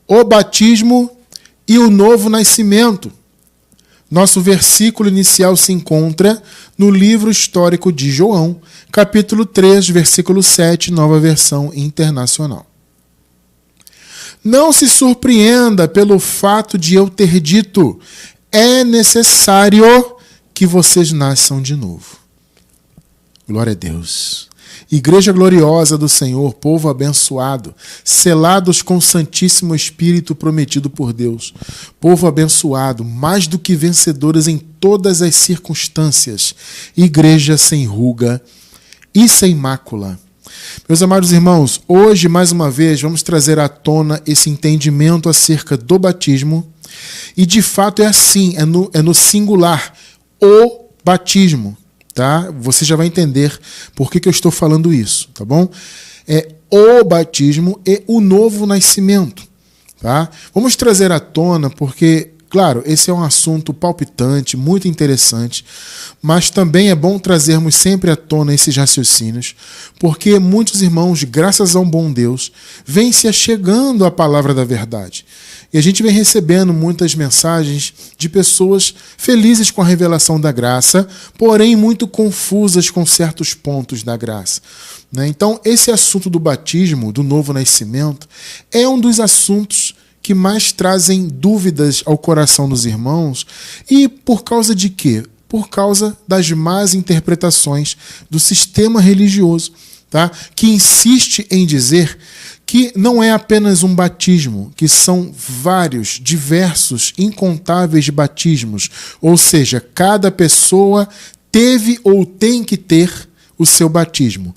o batismo e o novo nascimento. Nosso versículo inicial se encontra no livro histórico de João, capítulo 3, versículo 7, Nova Versão Internacional. Não se surpreenda pelo fato de eu ter dito: é necessário que vocês nasçam de novo. Glória a Deus. Igreja gloriosa do Senhor, povo abençoado, selados com o Santíssimo Espírito prometido por Deus. Povo abençoado, mais do que vencedores em todas as circunstâncias. Igreja sem ruga e sem mácula. Meus amados irmãos, hoje, mais uma vez, vamos trazer à tona esse entendimento acerca do batismo. E, de fato, é assim, é no singular, o batismo. Tá? Você já vai entender por que eu estou falando isso, tá bom? É o batismo e o novo nascimento. Tá? Vamos trazer à tona porque, claro, esse é um assunto palpitante, muito interessante, mas também é bom trazermos sempre à tona esses raciocínios, porque muitos irmãos, graças a um bom Deus, vêm se achegando à palavra da verdade. E a gente vem recebendo muitas mensagens de pessoas felizes com a revelação da graça, porém muito confusas com certos pontos da graça. Então, esse assunto do batismo, do novo nascimento, é um dos assuntos que mais trazem dúvidas ao coração dos irmãos. E por causa de quê? Por causa das más interpretações do sistema religioso, tá? Que insiste em dizer que não é apenas um batismo, que são vários, diversos, incontáveis batismos. Ou seja, cada pessoa teve ou tem que ter o seu batismo.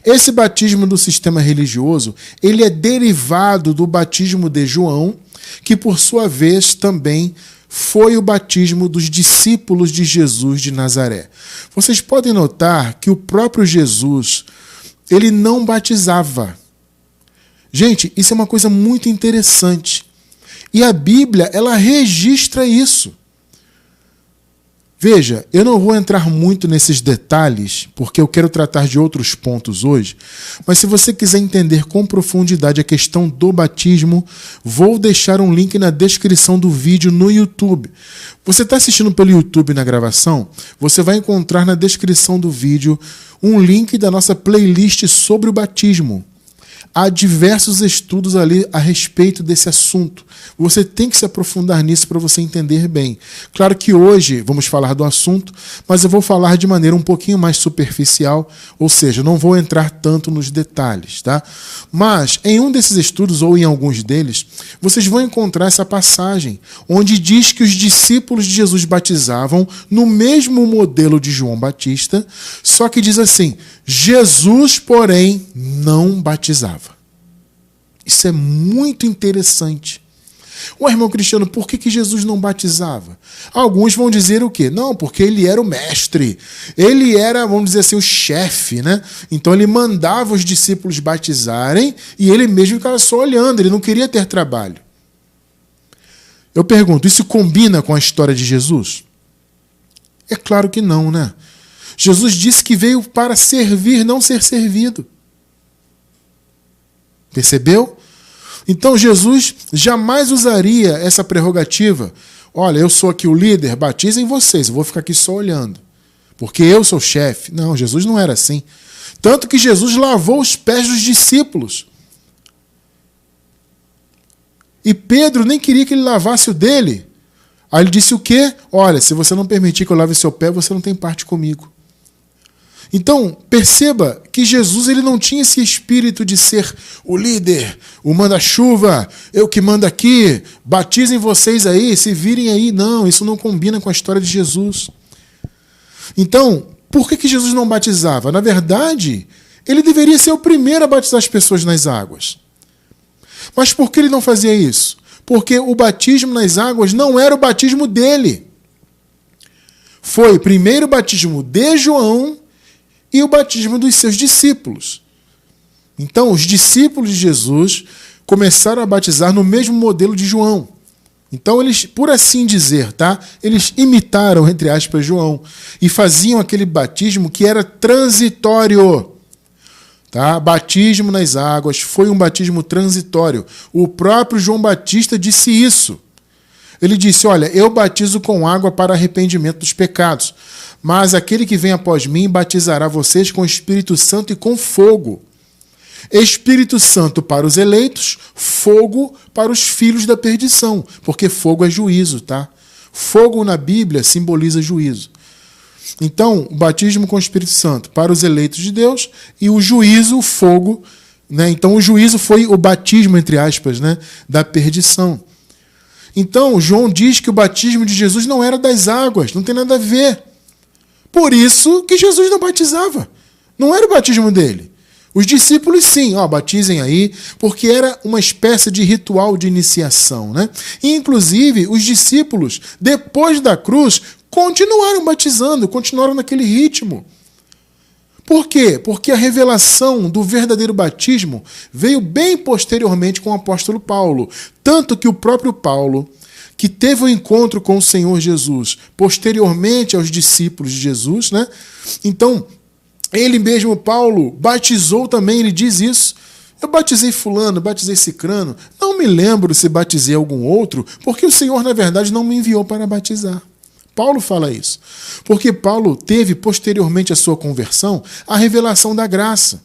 Esse batismo do sistema religioso, ele é derivado do batismo de João, que por sua vez também foi o batismo dos discípulos de Jesus de Nazaré. Vocês podem notar que o próprio Jesus, ele não batizava. Gente, isso é uma coisa muito interessante. E a Bíblia, ela registra isso. Veja, eu não vou entrar muito nesses detalhes, porque eu quero tratar de outros pontos hoje, mas se você quiser entender com profundidade a questão do batismo, vou deixar um link na descrição do vídeo no YouTube. Você está assistindo pelo YouTube na gravação? Você vai encontrar na descrição do vídeo um link da nossa playlist sobre o batismo. Há diversos estudos ali a respeito desse assunto. Você tem que se aprofundar nisso para você entender bem. Claro que hoje vamos falar do assunto, mas eu vou falar de maneira um pouquinho mais superficial, ou seja, não vou entrar tanto nos detalhes, tá? Mas em um desses estudos, ou em alguns deles, vocês vão encontrar essa passagem, onde diz que os discípulos de Jesus batizavam no mesmo modelo de João Batista, só que diz assim: Jesus, porém, não batizava. Isso é muito interessante. Ué, irmão Cristiano, por que Jesus não batizava? Alguns vão dizer o quê? Não, porque ele era o mestre. Ele era, vamos dizer assim, o chefe, né? Então ele mandava os discípulos batizarem e ele mesmo ficava só olhando, ele não queria ter trabalho. Eu pergunto, isso combina com a história de Jesus? É claro que não, né? Jesus disse que veio para servir, não ser servido. Percebeu? Então Jesus jamais usaria essa prerrogativa. Olha, eu sou aqui o líder, batizem vocês, eu vou ficar aqui só olhando, porque eu sou o chefe. Não, Jesus não era assim. Tanto que Jesus lavou os pés dos discípulos. E Pedro nem queria que ele lavasse o dele. Aí ele disse o quê? Olha, se você não permitir que eu lave seu pé, você não tem parte comigo. Então, perceba que Jesus ele não tinha esse espírito de ser o líder, o manda-chuva, eu que mando aqui, batizem vocês aí, se virem aí. Não, isso não combina com a história de Jesus. Então, por que Jesus não batizava? Na verdade, ele deveria ser o primeiro a batizar as pessoas nas águas. Mas por que ele não fazia isso? Porque o batismo nas águas não era o batismo dele. Foi primeiro o batismo de João e o batismo dos seus discípulos. Então, os discípulos de Jesus começaram a batizar no mesmo modelo de João. Então, eles, por assim dizer, tá? Eles imitaram, entre aspas, João e faziam aquele batismo que era transitório. Tá? Batismo nas águas foi um batismo transitório. O próprio João Batista disse isso. Ele disse, olha, eu batizo com água para arrependimento dos pecados, mas aquele que vem após mim batizará vocês com o Espírito Santo e com fogo. Espírito Santo para os eleitos, fogo para os filhos da perdição, porque fogo é juízo, tá? Fogo na Bíblia simboliza juízo. Então, o batismo com o Espírito Santo para os eleitos de Deus e o juízo, o fogo, né? Então o juízo foi o batismo, entre aspas, né? Da perdição. Então, João diz que o batismo de Jesus não era das águas, não tem nada a ver. Por isso que Jesus não batizava. Não era o batismo dele. Os discípulos, sim, batizem aí, porque era uma espécie de ritual de iniciação, né? E, inclusive, os discípulos, depois da cruz, continuaram batizando, continuaram naquele ritmo. Por quê? Porque a revelação do verdadeiro batismo veio bem posteriormente com o apóstolo Paulo. Tanto que o próprio Paulo, que teve o encontro com o Senhor Jesus posteriormente aos discípulos de Jesus, né? Então, ele mesmo, Paulo, batizou também, ele diz isso. Eu batizei fulano, batizei cicrano. Não me lembro se batizei algum outro, porque o Senhor, na verdade, não me enviou para batizar. Paulo fala isso. Porque Paulo teve, posteriormente à sua conversão, a revelação da graça.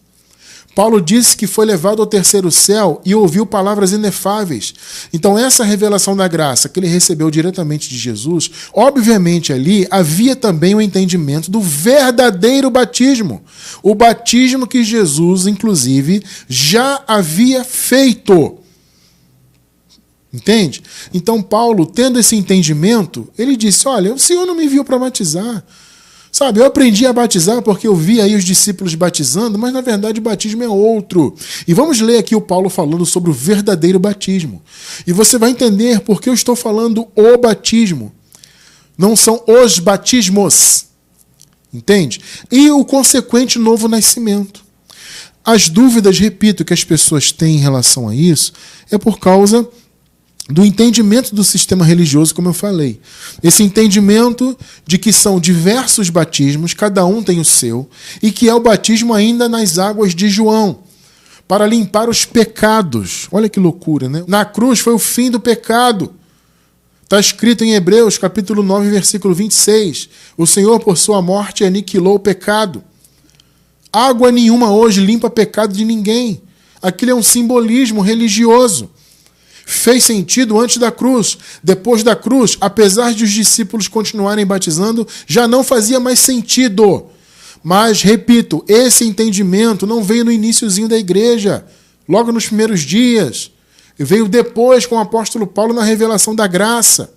Paulo disse que foi levado ao terceiro céu e ouviu palavras inefáveis. Então, essa revelação da graça que ele recebeu diretamente de Jesus, obviamente ali havia também o entendimento do verdadeiro batismo. O batismo que Jesus, inclusive, já havia feito. Entende? Então, Paulo, tendo esse entendimento, ele disse, olha, o Senhor não me enviou para batizar. Sabe, eu aprendi a batizar porque eu vi aí os discípulos batizando, mas na verdade o batismo é outro. E vamos ler aqui o Paulo falando sobre o verdadeiro batismo. E você vai entender por que eu estou falando o batismo. Não são os batismos. Entende? E o consequente novo nascimento. As dúvidas, repito, que as pessoas têm em relação a isso é por causa do entendimento do sistema religioso, como eu falei. Esse entendimento de que são diversos batismos, cada um tem o seu, e que é o batismo ainda nas águas de João, para limpar os pecados. Olha que loucura, né? Na cruz foi o fim do pecado. Está escrito em Hebreus, capítulo 9, versículo 26. O Senhor, por sua morte, aniquilou o pecado. Água nenhuma hoje limpa pecado de ninguém. Aquilo é um simbolismo religioso. Fez sentido antes da cruz. Depois da cruz, apesar de os discípulos continuarem batizando, já não fazia mais sentido. Mas, repito, esse entendimento não veio no iniciozinho da igreja, logo nos primeiros dias. Veio depois com o apóstolo Paulo na revelação da graça.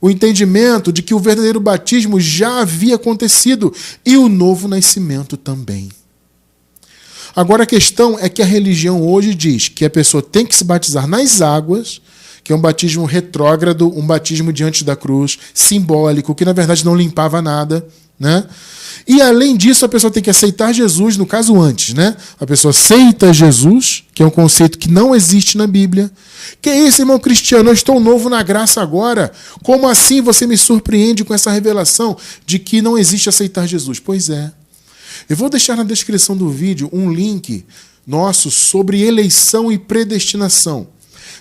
O entendimento de que o verdadeiro batismo já havia acontecido e o novo nascimento também. Agora a questão é que a religião hoje diz que a pessoa tem que se batizar nas águas, que é um batismo retrógrado, um batismo diante da cruz, simbólico, que na verdade não limpava nada, né? E além disso, a pessoa tem que aceitar Jesus, no caso antes, né? A pessoa aceita Jesus, que é um conceito que não existe na Bíblia. Que é isso, irmão Cristiano? Eu estou novo na graça agora. Como assim você me surpreende com essa revelação de que não existe aceitar Jesus? Pois é. Eu vou deixar na descrição do vídeo um link nosso sobre eleição e predestinação.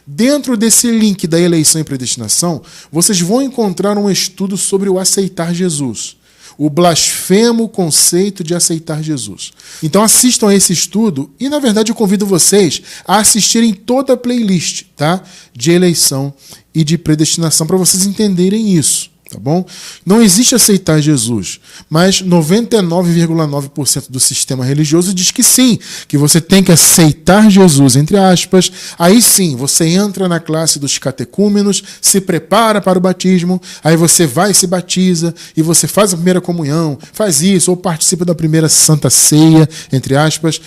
Dentro desse link da eleição e predestinação, vocês vão encontrar um estudo sobre o aceitar Jesus. O blasfemo conceito de aceitar Jesus. Então assistam a esse estudo e, na verdade, eu convido vocês a assistirem toda a playlist, tá? De eleição e de predestinação para vocês entenderem isso. Tá bom? Não existe aceitar Jesus, mas 99,9% do sistema religioso diz que sim, que você tem que aceitar Jesus, entre aspas. Aí sim, você entra na classe dos catecúmenos, se prepara para o batismo, aí você vai e se batiza, e você faz a primeira comunhão, faz isso, ou participa da primeira santa ceia, entre aspas.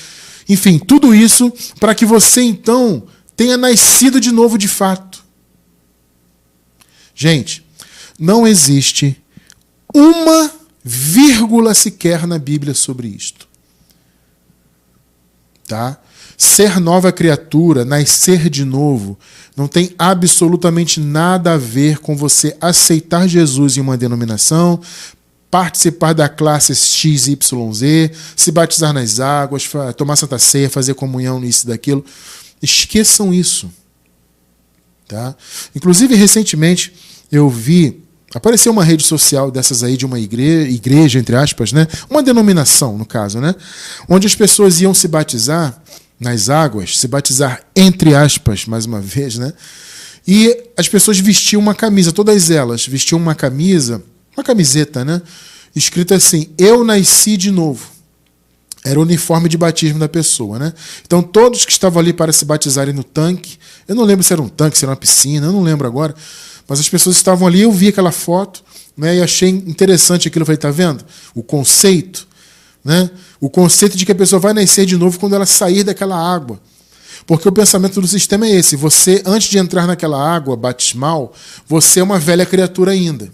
Enfim, tudo isso para que você então tenha nascido de novo de fato. Gente, não existe uma vírgula sequer na Bíblia sobre isto. Tá? Ser nova criatura, nascer de novo, não tem absolutamente nada a ver com você aceitar Jesus em uma denominação, participar da classe XYZ, se batizar nas águas, tomar Santa Ceia, fazer comunhão, isso e daquilo. Esqueçam isso. Tá? Inclusive, recentemente, apareceu uma rede social dessas aí de uma igreja, entre aspas, né? Uma denominação, no caso, né? Onde as pessoas iam se batizar nas águas, se batizar entre aspas, mais uma vez, né? E as pessoas vestiam uma camisa, todas elas vestiam uma camiseta, né? Escrito assim: eu nasci de novo. Era o uniforme de batismo da pessoa, né? Então todos que estavam ali para se batizarem no tanque, eu não lembro se era um tanque, se era uma piscina, eu não lembro agora, mas as pessoas estavam ali, eu vi aquela foto, né, e achei interessante aquilo. Eu falei, tá vendo? O conceito, né? O conceito de que a pessoa vai nascer de novo quando ela sair daquela água. Porque o pensamento do sistema é esse: você, antes de entrar naquela água batismal, você é uma velha criatura ainda.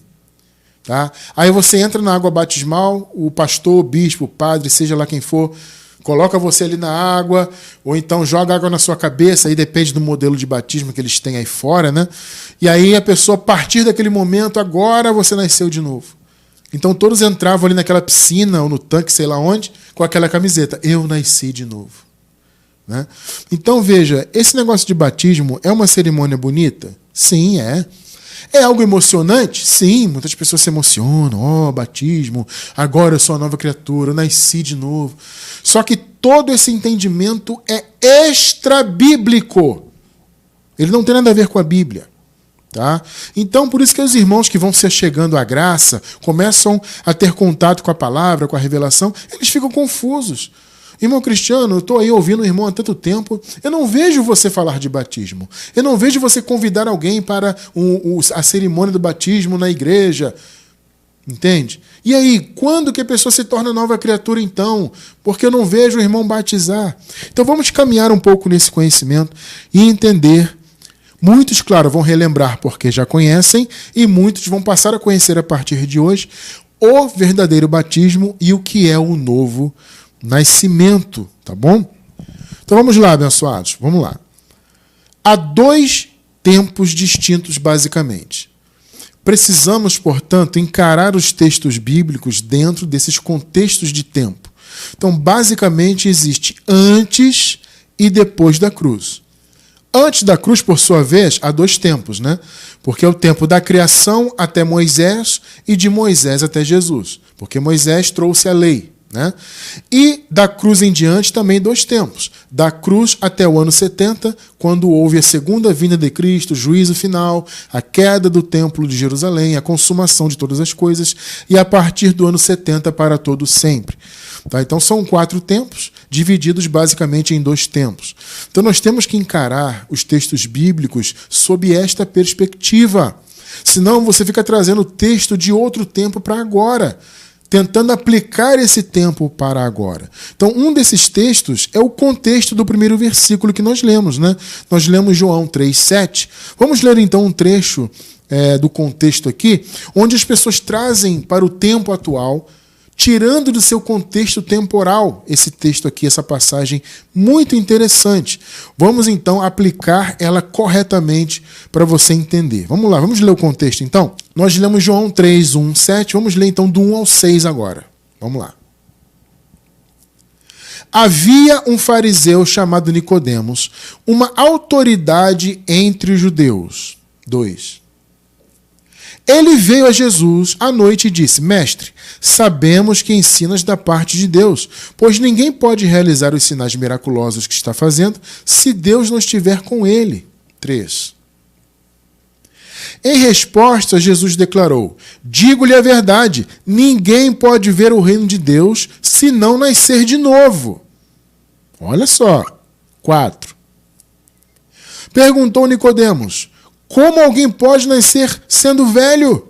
Tá? Aí você entra na água batismal, o pastor, o bispo, o padre, seja lá quem for, coloca você ali na água, ou então joga água na sua cabeça, aí depende do modelo de batismo que eles têm aí fora, né? E aí a pessoa, a partir daquele momento, agora você nasceu de novo. Então todos entravam ali naquela piscina ou no tanque, sei lá onde, com aquela camiseta: eu nasci de novo. Né? Então veja, esse negócio de batismo é uma cerimônia bonita? Sim, é. É algo emocionante? Sim, muitas pessoas se emocionam. Batismo, agora eu sou uma nova criatura, eu nasci de novo. Só que todo esse entendimento é extra-bíblico. Ele não tem nada a ver com a Bíblia. Tá? Então, por isso que os irmãos que vão se achegando à graça, começam a ter contato com a palavra, com a revelação, eles ficam confusos. Irmão Cristiano, eu estou aí ouvindo o irmão há tanto tempo, eu não vejo você falar de batismo. Eu não vejo você convidar alguém para a cerimônia do batismo na igreja. Entende? E aí, quando que a pessoa se torna nova criatura então? Porque eu não vejo o irmão batizar. Então vamos caminhar um pouco nesse conhecimento e entender. Muitos, claro, vão relembrar porque já conhecem, e muitos vão passar a conhecer a partir de hoje o verdadeiro batismo e o que é o novo nascimento, tá bom? Então vamos lá, abençoados, vamos lá. Há 2 tempos distintos, basicamente. Precisamos, portanto, encarar os textos bíblicos dentro desses contextos de tempo. Então, basicamente, existe antes e depois da cruz. Antes da cruz, por sua vez, há 2 tempos, né? Porque é o tempo da criação até Moisés e de Moisés até Jesus. Porque Moisés trouxe a lei. Né? E da cruz em diante também 2 tempos. Da cruz até o ano 70, quando houve a segunda vinda de Cristo, o juízo final, a queda do templo de Jerusalém, a consumação de todas as coisas, e a partir do ano 70 para todo sempre. Tá? Então são 4 tempos, divididos basicamente em 2 tempos. Então nós temos que encarar os textos bíblicos sob esta perspectiva. Senão você fica trazendo o texto de outro tempo para agora, tentando aplicar esse tempo para agora. Então, um desses textos é o contexto do primeiro versículo que nós lemos, né? Nós lemos João 3,7. Vamos ler então um trecho do contexto aqui, onde as pessoas trazem para o tempo atual, tirando do seu contexto temporal esse texto aqui, essa passagem muito interessante. Vamos então aplicar ela corretamente para você entender. Vamos lá, vamos ler o contexto então? Nós lemos João 3, 1, 7, vamos ler então do 1 ao 6 agora. Vamos lá. Havia um fariseu chamado Nicodemos, uma autoridade entre os judeus. 2. Ele veio a Jesus à noite e disse: Mestre, sabemos que ensinas da parte de Deus, pois ninguém pode realizar os sinais miraculosos que está fazendo se Deus não estiver com ele. 3. Em resposta, Jesus declarou: Digo-lhe a verdade, ninguém pode ver o reino de Deus se não nascer de novo. Olha só. 4. Perguntou Nicodemos: Como alguém pode nascer sendo velho?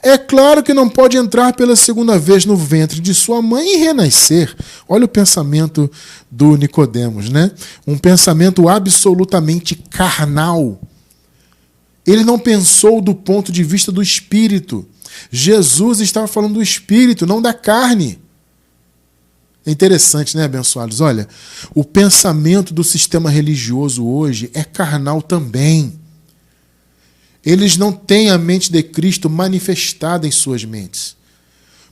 É claro que não pode entrar pela segunda vez no ventre de sua mãe e renascer. Olha o pensamento do Nicodemos, né? Um pensamento absolutamente carnal. Ele não pensou do ponto de vista do espírito. Jesus estava falando do espírito, não da carne. É interessante, né, abençoados? Olha, o pensamento do sistema religioso hoje é carnal também. Eles não têm a mente de Cristo manifestada em suas mentes.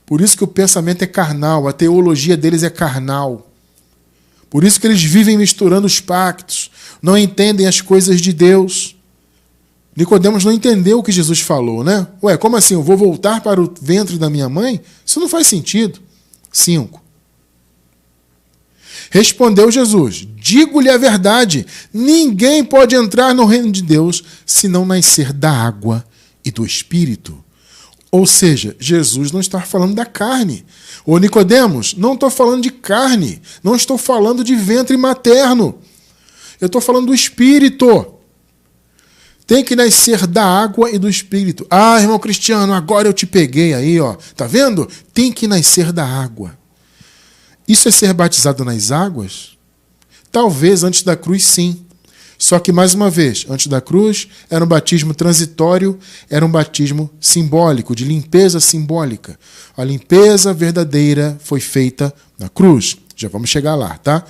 Por isso que o pensamento é carnal, a teologia deles é carnal. Por isso que eles vivem misturando os pactos, não entendem as coisas de Deus. Nicodemos não entendeu o que Jesus falou, né? Ué, como assim? Eu vou voltar para o ventre da minha mãe? Isso não faz sentido. 5. Respondeu Jesus: digo-lhe a verdade, ninguém pode entrar no reino de Deus se não nascer da água e do Espírito. Ou seja, Jesus não está falando da carne. Ô Nicodemos, não estou falando de carne, não estou falando de ventre materno. Eu estou falando do Espírito. Tem que nascer da água e do Espírito. Ah, irmão Cristiano, agora eu te peguei aí, ó. Tá vendo? Tem que nascer da água. Isso é ser batizado nas águas? Talvez antes da cruz, sim. Só que, mais uma vez, antes da cruz, era um batismo transitório, era um batismo simbólico, de limpeza simbólica. A limpeza verdadeira foi feita na cruz. Já vamos chegar lá, tá?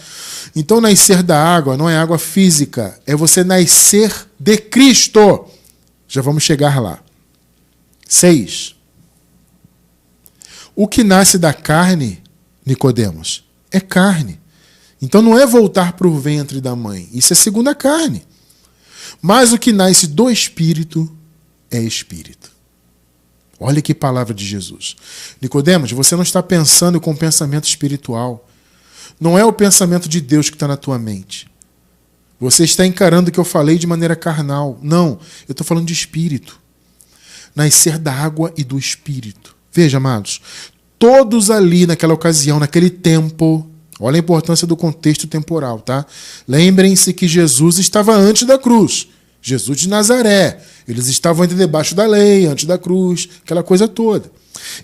Então, nascer da água não é água física, é você nascer de Cristo. Já vamos chegar lá. 6. O que nasce da carne, Nicodemos, é carne. Então não é voltar para o ventre da mãe. Isso é segunda carne. Mas o que nasce do Espírito é Espírito. Olha que palavra de Jesus. Nicodemos, você não está pensando com pensamento espiritual. Não é o pensamento de Deus que está na tua mente. Você está encarando o que eu falei de maneira carnal. Não, eu estou falando de Espírito. Nascer da água e do Espírito. Veja, amados, todos ali naquela ocasião, naquele tempo... Olha a importância do contexto temporal, tá? Lembrem-se que Jesus estava antes da cruz. Jesus de Nazaré. Eles estavam ainda debaixo da lei, antes da cruz, aquela coisa toda.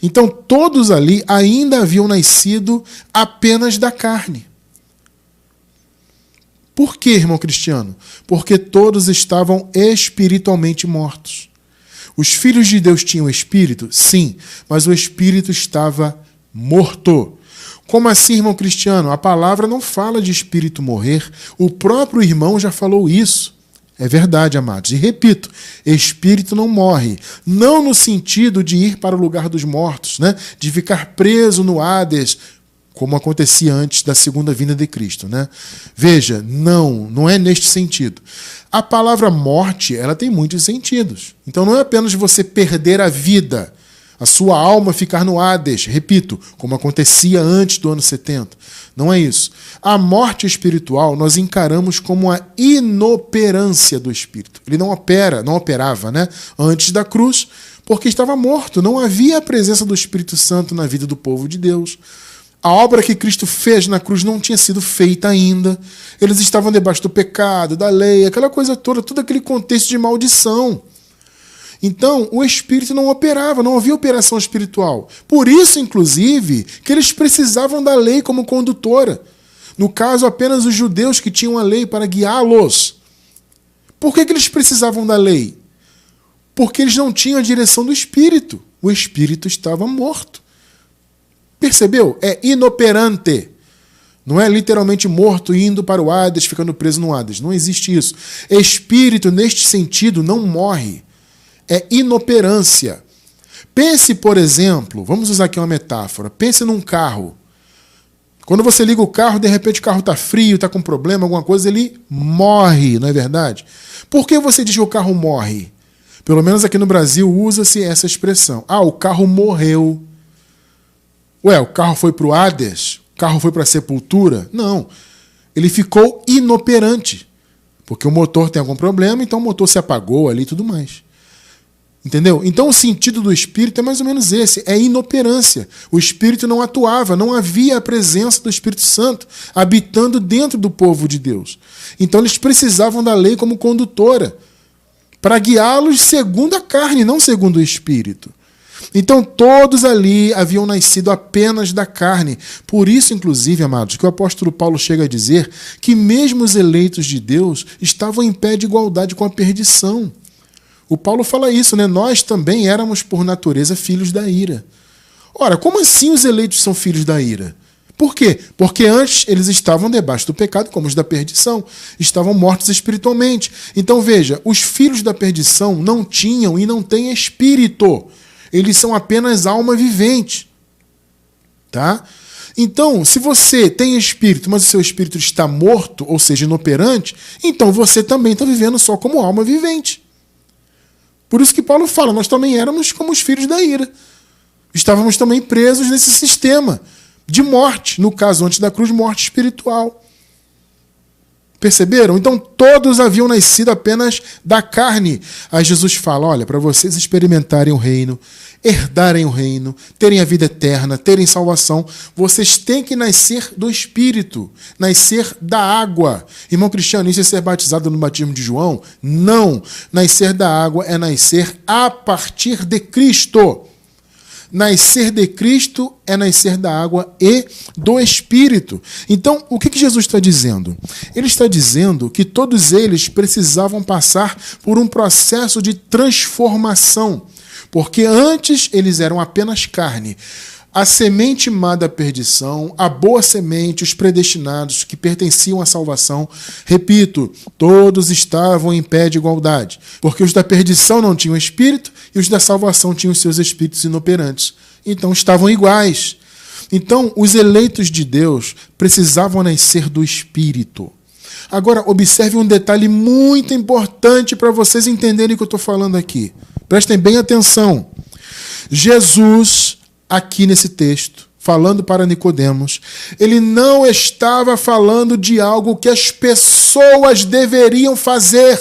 Então, todos ali ainda haviam nascido apenas da carne. Por quê, irmão Cristiano? Porque todos estavam espiritualmente mortos. Os filhos de Deus tinham espírito? Sim, mas o espírito estava morto. Como assim, irmão Cristiano? A palavra não fala de espírito morrer. O próprio irmão já falou isso. É verdade, amados. E repito, espírito não morre. Não no sentido de ir para o lugar dos mortos, né? De ficar preso no Hades, como acontecia antes da segunda vinda de Cristo, né? Veja, não é neste sentido. A palavra morte, ela tem muitos sentidos. Então não é apenas você perder a vida, a sua alma ficar no Hades, repito, como acontecia antes do ano 70. Não é isso. A morte espiritual nós encaramos como a inoperância do espírito. Ele não operava, né, antes da cruz, porque estava morto. Não havia a presença do Espírito Santo na vida do povo de Deus. A obra que Cristo fez na cruz não tinha sido feita ainda. Eles estavam debaixo do pecado, da lei, aquela coisa toda, todo aquele contexto de maldição. Então, o Espírito não operava, não havia operação espiritual. Por isso, inclusive, que eles precisavam da lei como condutora. No caso, apenas os judeus que tinham a lei para guiá-los. Por que eles precisavam da lei? Porque eles não tinham a direção do Espírito. O Espírito estava morto. Percebeu? É inoperante. Não é literalmente morto indo para o Hades, ficando preso no Hades. Não existe isso. Espírito, neste sentido, não morre. É inoperância. Pense, por exemplo, vamos usar aqui uma metáfora. Pense num carro. Quando você liga o carro, de repente o carro está frio, está com problema, alguma coisa, ele morre, não é verdade? Por que você diz que o carro morre? Pelo menos aqui no Brasil usa-se essa expressão. Ah, o carro morreu. Ué, o carro foi para o Hades? O carro foi para a sepultura? Não. Ele ficou inoperante. Porque o motor tem algum problema, então o motor se apagou ali e tudo mais. Entendeu? Então o sentido do Espírito é mais ou menos esse, é inoperância. O Espírito não atuava, não havia a presença do Espírito Santo habitando dentro do povo de Deus. Então eles precisavam da lei como condutora, para guiá-los segundo a carne, não segundo o Espírito. Então todos ali haviam nascido apenas da carne. Por isso, inclusive, amados, que o apóstolo Paulo chega a dizer que mesmo os eleitos de Deus estavam em pé de igualdade com a perdição. O Paulo fala isso, né? Nós também éramos, por natureza, filhos da ira. Ora, como assim os eleitos são filhos da ira? Por quê? Porque antes eles estavam debaixo do pecado, como os da perdição. Estavam mortos espiritualmente. Então, veja, os filhos da perdição não tinham e não têm espírito. Eles são apenas alma vivente. Tá? Então, se você tem espírito, mas o seu espírito está morto, ou seja, inoperante, então você também está vivendo só como alma vivente. Por isso que Paulo fala, nós também éramos como os filhos da ira. Estávamos também presos nesse sistema de morte, no caso, antes da cruz, morte espiritual. Perceberam? Então todos haviam nascido apenas da carne. Aí Jesus fala, olha, para vocês experimentarem o reino, herdarem o reino, terem a vida eterna, terem salvação, vocês têm que nascer do Espírito, nascer da água. Irmão Cristiano, isso é ser batizado no batismo de João? Não. Nascer da água é nascer a partir de Cristo. Nascer de Cristo é nascer da água e do Espírito. Então, o que Jesus está dizendo? Ele está dizendo que todos eles precisavam passar por um processo de transformação, porque antes eles eram apenas carne. A semente má da perdição, a boa semente, os predestinados que pertenciam à salvação, repito, todos estavam em pé de igualdade, porque os da perdição não tinham espírito e os da salvação tinham os seus espíritos inoperantes. Então estavam iguais. Então os eleitos de Deus precisavam nascer do Espírito. Agora observe um detalhe muito importante para vocês entenderem o que eu estou falando aqui. Prestem bem atenção. Jesus, aqui nesse texto, falando para Nicodemos, ele não estava falando de algo que as pessoas deveriam fazer.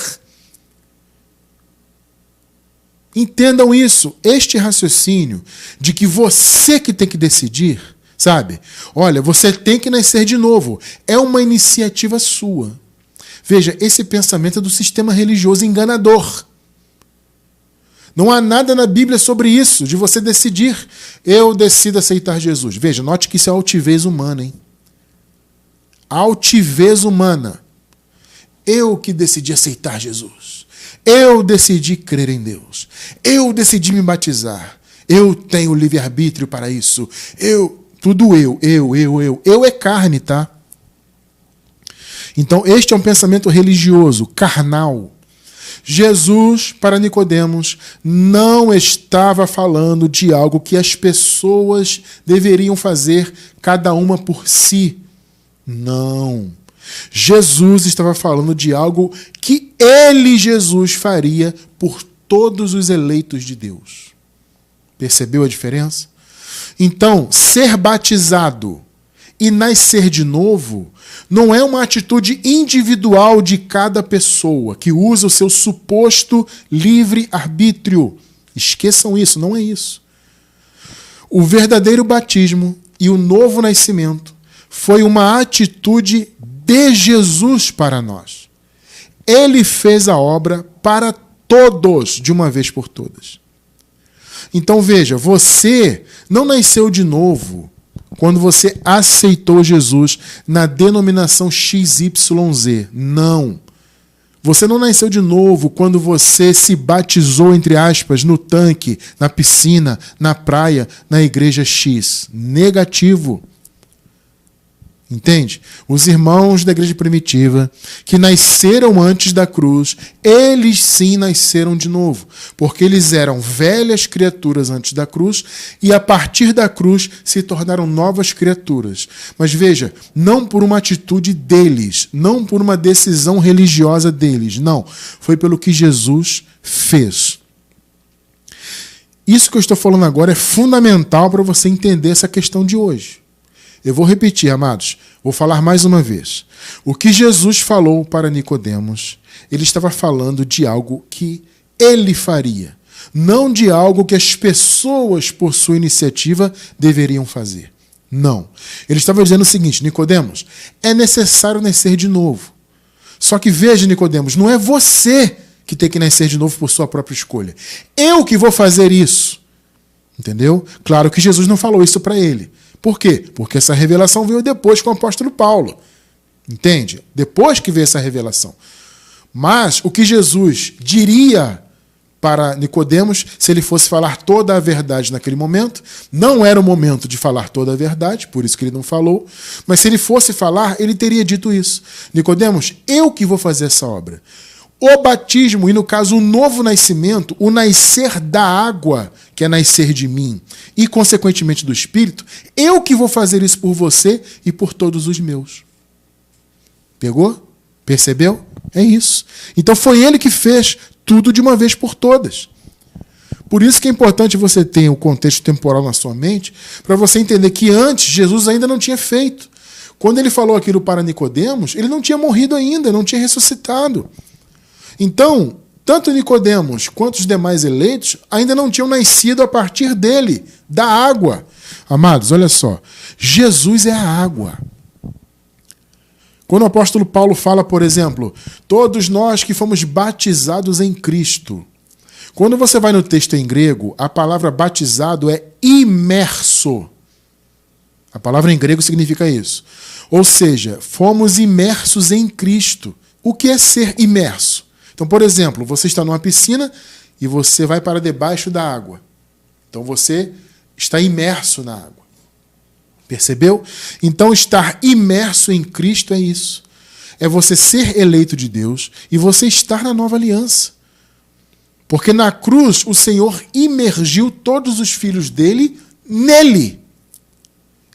Entendam isso, este raciocínio de que você que tem que decidir, sabe? Olha, você tem que nascer de novo, é uma iniciativa sua. Veja, esse pensamento é do sistema religioso enganador. Não há nada na Bíblia sobre isso, de você decidir, eu decido aceitar Jesus. Veja, note que isso é altivez humana, hein? Altivez humana. Eu que decidi aceitar Jesus. Eu decidi crer em Deus. Eu decidi me batizar. Eu tenho livre-arbítrio para isso. Tudo eu. Eu é carne, tá? Então, este é um pensamento religioso, carnal. Jesus, para Nicodemos, não estava falando de algo que as pessoas deveriam fazer, cada uma por si. Não. Jesus estava falando de algo que ele, Jesus, faria por todos os eleitos de Deus. Percebeu a diferença? Então, ser batizado e nascer de novo não é uma atitude individual de cada pessoa que usa o seu suposto livre-arbítrio. Esqueçam isso, não é isso. O verdadeiro batismo e o novo nascimento foi uma atitude de Jesus para nós. Ele fez a obra para todos, de uma vez por todas. Então veja, você não nasceu de novo quando você aceitou Jesus na denominação XYZ. Não. Você não nasceu de novo quando você se batizou, entre aspas, no tanque, na piscina, na praia, na igreja X. Negativo. Entende? Os irmãos da igreja primitiva, que nasceram antes da cruz, eles sim nasceram de novo, porque eles eram velhas criaturas antes da cruz e a partir da cruz se tornaram novas criaturas. Mas veja, não por uma atitude deles, não por uma decisão religiosa deles, não. Foi pelo que Jesus fez. Isso que eu estou falando agora é fundamental para você entender essa questão de hoje. Eu vou repetir, amados, vou falar mais uma vez. O que Jesus falou para Nicodemos, ele estava falando de algo que ele faria, não de algo que as pessoas, por sua iniciativa, deveriam fazer. Não. Ele estava dizendo o seguinte, Nicodemos, é necessário nascer de novo. Só que veja, Nicodemos, não é você que tem que nascer de novo por sua própria escolha. Eu que vou fazer isso. Entendeu? Claro que Jesus não falou isso para ele. Por quê? Porque essa revelação veio depois com o apóstolo Paulo. Entende? Depois que veio essa revelação. Mas o que Jesus diria para Nicodemos, se ele fosse falar toda a verdade naquele momento, não era o momento de falar toda a verdade, por isso que ele não falou, mas se ele fosse falar, ele teria dito isso. Nicodemos, eu que vou fazer essa obra. O batismo, e no caso o novo nascimento, o nascer da água, que é nascer de mim, e consequentemente do Espírito, eu que vou fazer isso por você e por todos os meus. Pegou? Percebeu? É isso. Então foi ele que fez tudo de uma vez por todas. Por isso que é importante você ter o contexto temporal na sua mente, para você entender que antes Jesus ainda não tinha feito. Quando ele falou aquilo para Nicodemos, ele não tinha morrido ainda, não tinha ressuscitado. Então, tanto Nicodemos quanto os demais eleitos ainda não tinham nascido a partir dele, da água. Amados, olha só, Jesus é a água. Quando o apóstolo Paulo fala, por exemplo, todos nós que fomos batizados em Cristo. Quando você vai no texto em grego, a palavra batizado é imerso. A palavra em grego significa isso. Ou seja, fomos imersos em Cristo. O que é ser imerso? Então, por exemplo, você está numa piscina e você vai para debaixo da água. Então você está imerso na água. Percebeu? Então, estar imerso em Cristo é isso. É você ser eleito de Deus e você estar na nova aliança. Porque na cruz o Senhor imergiu todos os filhos dele nele.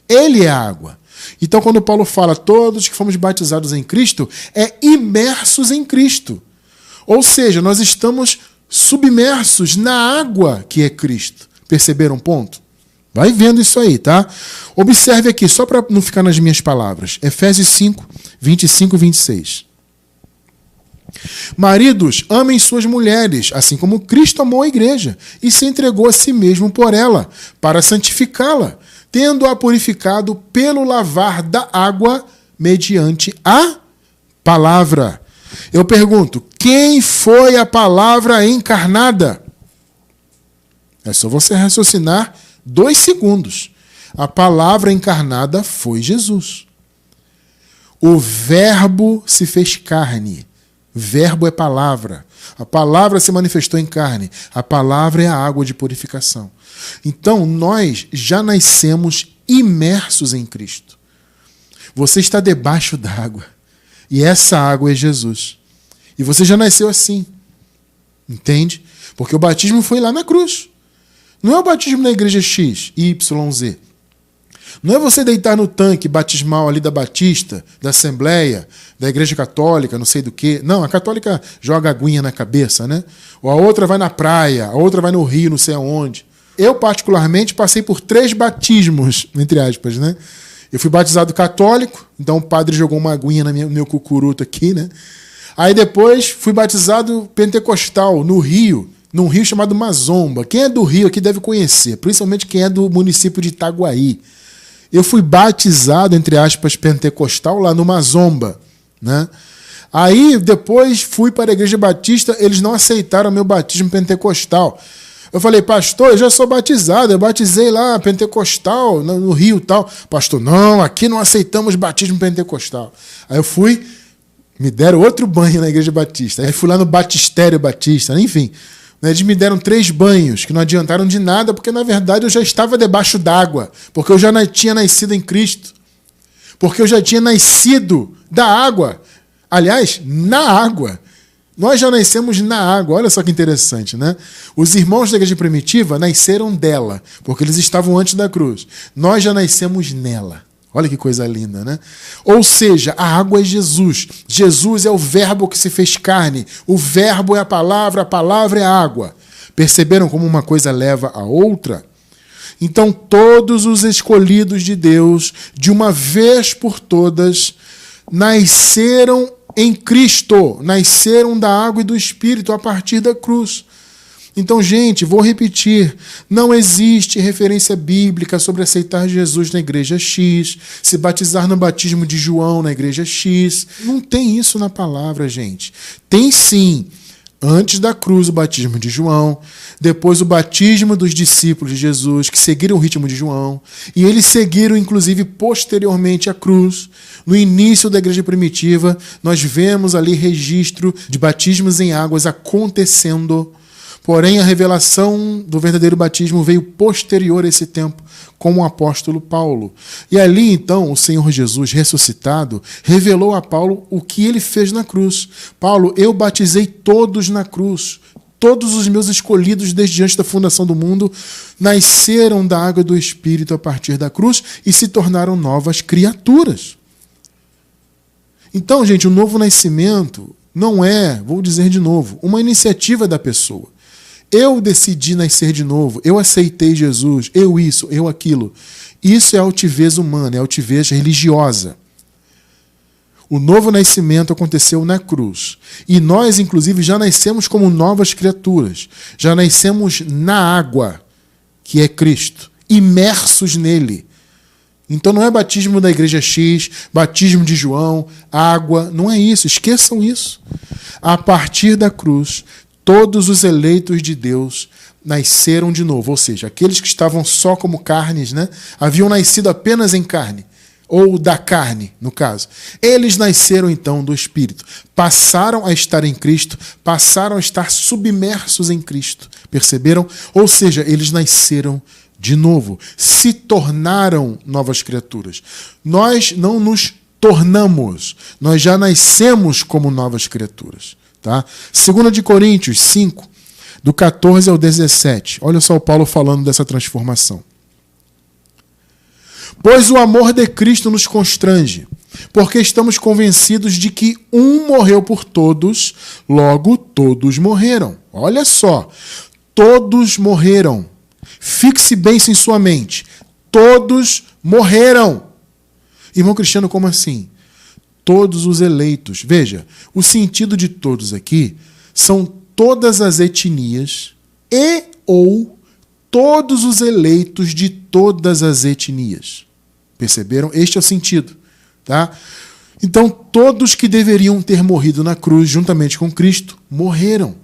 Ele é a água. Então, quando Paulo fala todos que fomos batizados em Cristo, é imersos em Cristo. Ou seja, nós estamos submersos na água que é Cristo. Perceberam um ponto? Vai vendo isso aí, tá? Observe aqui, só para não ficar nas minhas palavras. Efésios 5, 25 e 26. Maridos, amem suas mulheres, assim como Cristo amou a igreja e se entregou a si mesmo por ela, para santificá-la, tendo-a purificado pelo lavar da água mediante a palavra. Eu pergunto, quem foi a palavra encarnada? É só você raciocinar 2 segundos. A palavra encarnada foi Jesus. O Verbo se fez carne. Verbo é palavra. A palavra se manifestou em carne. A palavra é a água de purificação. Então, nós já nascemos imersos em Cristo. Você está debaixo d'água. E essa água é Jesus. E você já nasceu assim. Entende? Porque o batismo foi lá na cruz. Não é o batismo na igreja X, Y, Z. Não é você deitar no tanque batismal ali da Batista, da Assembleia, da Igreja Católica, não sei do que. Não, a católica joga aguinha na cabeça, né? Ou a outra vai na praia, a outra vai no rio, não sei aonde. Eu, particularmente, passei por 3 batismos, entre aspas, né? Eu fui batizado católico, então o padre jogou uma aguinha no meu cucuruto aqui, né? Aí depois fui batizado pentecostal, no Rio, num rio chamado Mazomba. Quem é do Rio aqui deve conhecer, principalmente quem é do município de Itaguaí. Eu fui batizado, entre aspas, pentecostal lá no Mazomba, né? Aí depois fui para a Igreja Batista, eles não aceitaram meu batismo pentecostal. Eu falei, pastor, eu já sou batizado, eu batizei lá pentecostal, no Rio e tal. Pastor, não, aqui não aceitamos batismo pentecostal. Aí eu fui, me deram outro banho na Igreja Batista. Aí fui lá no Batistério Batista, enfim. Eles me deram 3 banhos, que não adiantaram de nada, porque na verdade eu já estava debaixo d'água, porque eu já tinha nascido em Cristo, porque eu já tinha nascido da água. Aliás, na água. Nós já nascemos na água. Olha só que interessante, né? Os irmãos da igreja primitiva nasceram dela, porque eles estavam antes da cruz. Nós já nascemos nela. Olha que coisa linda, né? Ou seja, a água é Jesus. Jesus é o verbo que se fez carne. O verbo é a palavra é a água. Perceberam como uma coisa leva a outra? Então, todos os escolhidos de Deus, de uma vez por todas, nasceram em Cristo, nasceram da água e do Espírito a partir da cruz. Então, gente, vou repetir, não existe referência bíblica sobre aceitar Jesus na igreja X, se batizar no batismo de João na igreja X. Não tem isso na palavra, gente. Tem sim, antes da cruz o batismo de João, depois o batismo dos discípulos de Jesus, que seguiram o ritmo de João, e eles seguiram, inclusive, posteriormente a cruz. No início da igreja primitiva, nós vemos ali registro de batismos em águas acontecendo. Porém, a revelação do verdadeiro batismo veio posterior a esse tempo, com o apóstolo Paulo. E ali, então, o Senhor Jesus, ressuscitado, revelou a Paulo o que ele fez na cruz. Paulo, eu batizei todos na cruz. Todos os meus escolhidos desde antes da fundação do mundo nasceram da água do Espírito a partir da cruz e se tornaram novas criaturas. Então, gente, o novo nascimento não é, vou dizer de novo, uma iniciativa da pessoa. Eu decidi nascer de novo, eu aceitei Jesus, eu isso, eu aquilo. Isso é altivez humana, é altivez religiosa. O novo nascimento aconteceu na cruz. E nós, inclusive, já nascemos como novas criaturas. Já nascemos na água, que é Cristo, imersos nele. Então não é batismo da igreja X, batismo de João, água, não é isso, esqueçam isso. A partir da cruz, todos os eleitos de Deus nasceram de novo, ou seja, aqueles que estavam só como carnes, né, haviam nascido apenas em carne, ou da carne, no caso. Eles nasceram então do Espírito, passaram a estar em Cristo, passaram a estar submersos em Cristo, perceberam? Ou seja, eles nasceram de novo, se tornaram novas criaturas. Nós não nos tornamos, nós já nascemos como novas criaturas. Tá? 2 de Coríntios 5, do 14 ao 17. Olha só o Paulo falando dessa transformação. Pois o amor de Cristo nos constrange, porque estamos convencidos de que um morreu por todos, logo todos morreram. Olha só, todos morreram. Fixe bem isso em sua mente. Todos morreram. Irmão Cristiano, como assim? Todos os eleitos. Veja, o sentido de todos aqui são todas as etnias e ou todos os eleitos de todas as etnias. Perceberam? Este é o sentido. Tá? Então, todos que deveriam ter morrido na cruz juntamente com Cristo morreram.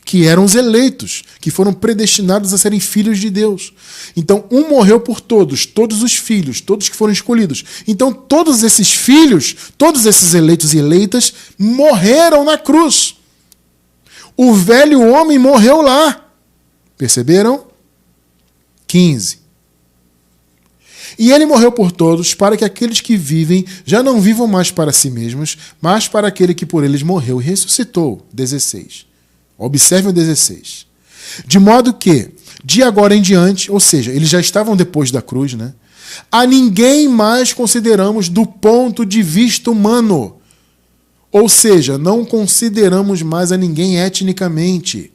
Que eram os eleitos, que foram predestinados a serem filhos de Deus. Então, um morreu por todos, todos os filhos, todos que foram escolhidos. Então, todos esses filhos, todos esses eleitos e eleitas, morreram na cruz. O velho homem morreu lá. Perceberam? 15. E ele morreu por todos, para que aqueles que vivem já não vivam mais para si mesmos, mas para aquele que por eles morreu e ressuscitou. 16. Observe o 16. De modo que, de agora em diante, ou seja, eles já estavam depois da cruz, né? A ninguém mais consideramos do ponto de vista humano. Ou seja, não consideramos mais a ninguém etnicamente.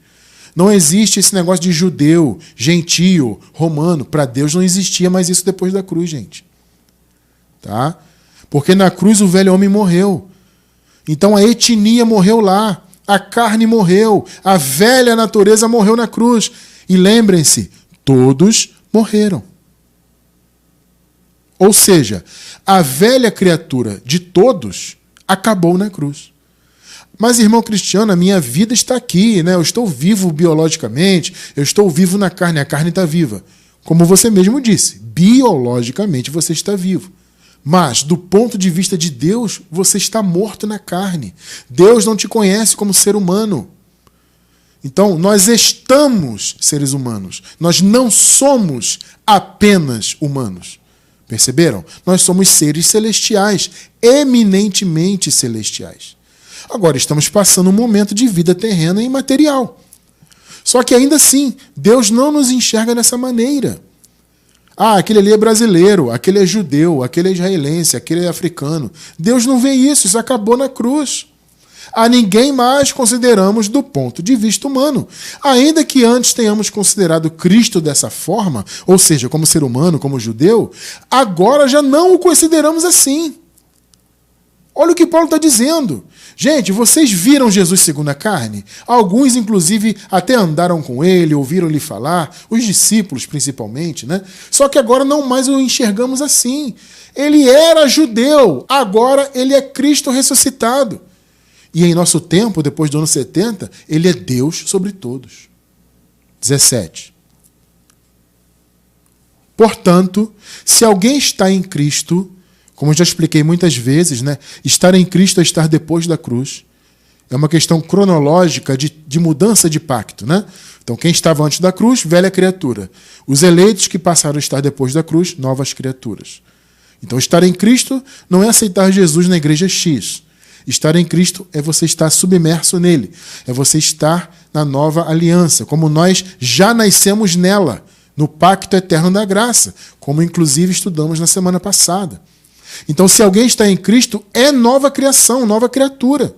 Não existe esse negócio de judeu, gentio, romano. Para Deus não existia mais isso depois da cruz, gente. Tá? Porque na cruz o velho homem morreu. Então a etnia morreu lá. A carne morreu, a velha natureza morreu na cruz. E lembrem-se, todos morreram. Ou seja, a velha criatura de todos acabou na cruz. Mas, irmão Cristiano, a minha vida está aqui, né? Eu estou vivo biologicamente, eu estou vivo na carne, a carne está viva. Como você mesmo disse, biologicamente você está vivo. Mas, do ponto de vista de Deus, você está morto na carne. Deus não te conhece como ser humano. Então, nós estamos seres humanos. Nós não somos apenas humanos. Perceberam? Nós somos seres celestiais, eminentemente celestiais. Agora, estamos passando um momento de vida terrena e material. Só que ainda assim, Deus não nos enxerga dessa maneira. Ah, aquele ali é brasileiro, aquele é judeu, aquele é israelense, aquele é africano. Deus não vê isso, isso acabou na cruz. A ninguém mais consideramos do ponto de vista humano. Ainda que antes tenhamos considerado Cristo dessa forma, ou seja, como ser humano, como judeu, agora já não o consideramos assim. Olha o que Paulo está dizendo. Gente, vocês viram Jesus segundo a carne? Alguns, inclusive, até andaram com ele, ouviram-lhe falar, os discípulos principalmente, né? Só que agora não mais o enxergamos assim. Ele era judeu, agora ele é Cristo ressuscitado. E em nosso tempo, depois do ano 70, ele é Deus sobre todos. 17. Portanto, se alguém está em Cristo, como eu já expliquei muitas vezes, né? Estar em Cristo é estar depois da cruz. É uma questão cronológica de de mudança de pacto, né? Então, quem estava antes da cruz, velha criatura. Os eleitos que passaram a estar depois da cruz, novas criaturas. Então, estar em Cristo não é aceitar Jesus na igreja X. Estar em Cristo é você estar submerso nele. É você estar na nova aliança, como nós já nascemos nela, no pacto eterno da graça, como inclusive estudamos na semana passada. Então, se alguém está em Cristo, é nova criação, nova criatura.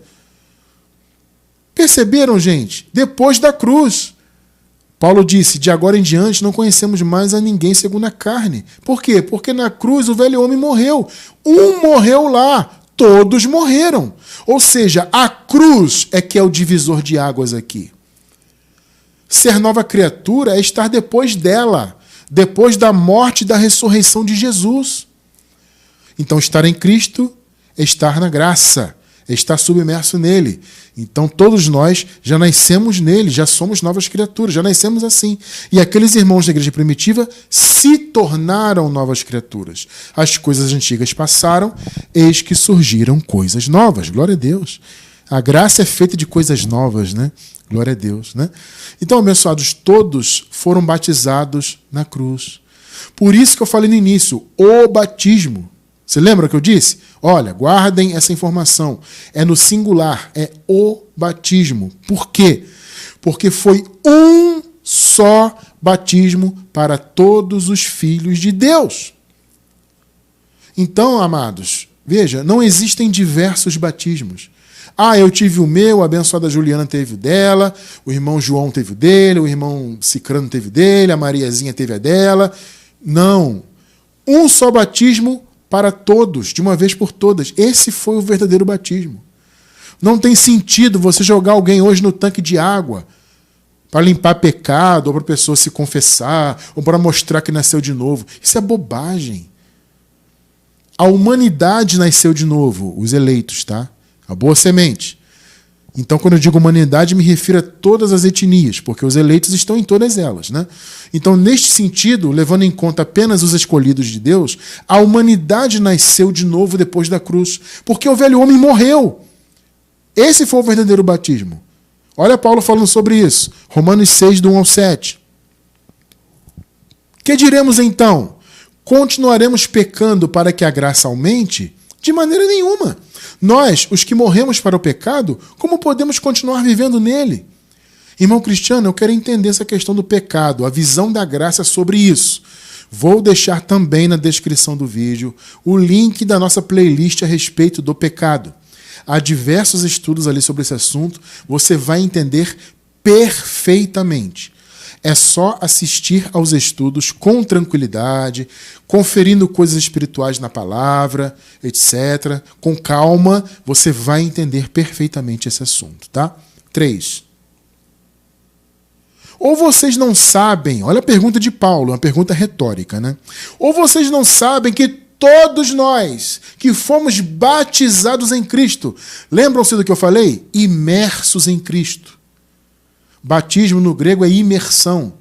Perceberam, gente? Depois da cruz, Paulo disse, de agora em diante não conhecemos mais a ninguém segundo a carne. Por quê? Porque na cruz o velho homem morreu. Um morreu lá, todos morreram. Ou seja, a cruz é que é o divisor de águas aqui. Ser nova criatura é estar depois dela, depois da morte e da ressurreição de Jesus. Então, estar em Cristo é estar na graça, é estar submerso nele. Então, todos nós já nascemos nele, já somos novas criaturas, já nascemos assim. E aqueles irmãos da igreja primitiva se tornaram novas criaturas. As coisas antigas passaram, eis que surgiram coisas novas. Glória a Deus. A graça é feita de coisas novas, né? Glória a Deus, né? Então, abençoados, todos foram batizados na cruz. Por isso que eu falei no início, o batismo. Você lembra que eu disse? Olha, guardem essa informação. É no singular, é o batismo. Por quê? Porque foi um só batismo para todos os filhos de Deus. Então, amados, veja, não existem diversos batismos. Ah, eu tive o meu, a abençoada Juliana teve o dela, o irmão João teve o dele, o irmão Cicrano teve o dele, a Mariazinha teve a dela. Não. Um só batismo para todos, de uma vez por todas. Esse foi o verdadeiro batismo. Não tem sentido você jogar alguém hoje no tanque de água para limpar pecado, ou para a pessoa se confessar, ou para mostrar que nasceu de novo. Isso é bobagem. A humanidade nasceu de novo, os eleitos, tá? A boa semente. Então, quando eu digo humanidade, me refiro a todas as etnias, porque os eleitos estão em todas elas, né? Então, neste sentido, levando em conta apenas os escolhidos de Deus, a humanidade nasceu de novo depois da cruz, porque o velho homem morreu. Esse foi o verdadeiro batismo. Olha Paulo falando sobre isso. Romanos 6, do 1 ao 7. Que diremos então? Continuaremos pecando para que a graça aumente? De maneira nenhuma. Nós, os que morremos para o pecado, como podemos continuar vivendo nele? Irmão Cristiano, eu quero entender essa questão do pecado, a visão da graça sobre isso. Vou deixar também na descrição do vídeo o link da nossa playlist a respeito do pecado. Há diversos estudos ali sobre esse assunto, você vai entender perfeitamente. É só assistir aos estudos com tranquilidade, conferindo coisas espirituais na palavra, etc. Com calma, você vai entender perfeitamente esse assunto, tá? 3. Ou vocês não sabem, olha a pergunta de Paulo, uma pergunta retórica, né? Ou vocês não sabem que todos nós que fomos batizados em Cristo, lembram-se do que eu falei? Imersos em Cristo. Batismo no grego é imersão.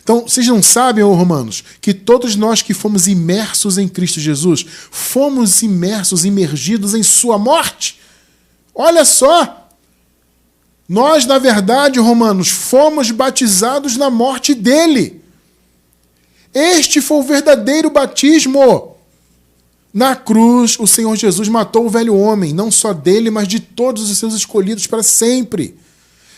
Então, vocês não sabem, ô romanos, que todos nós que fomos imersos em Cristo Jesus, fomos imersos, imergidos em sua morte? Olha só! Nós, na verdade, romanos, fomos batizados na morte dele. Este foi o verdadeiro batismo. Na cruz, o Senhor Jesus matou o velho homem, não só dele, mas de todos os seus escolhidos para sempre.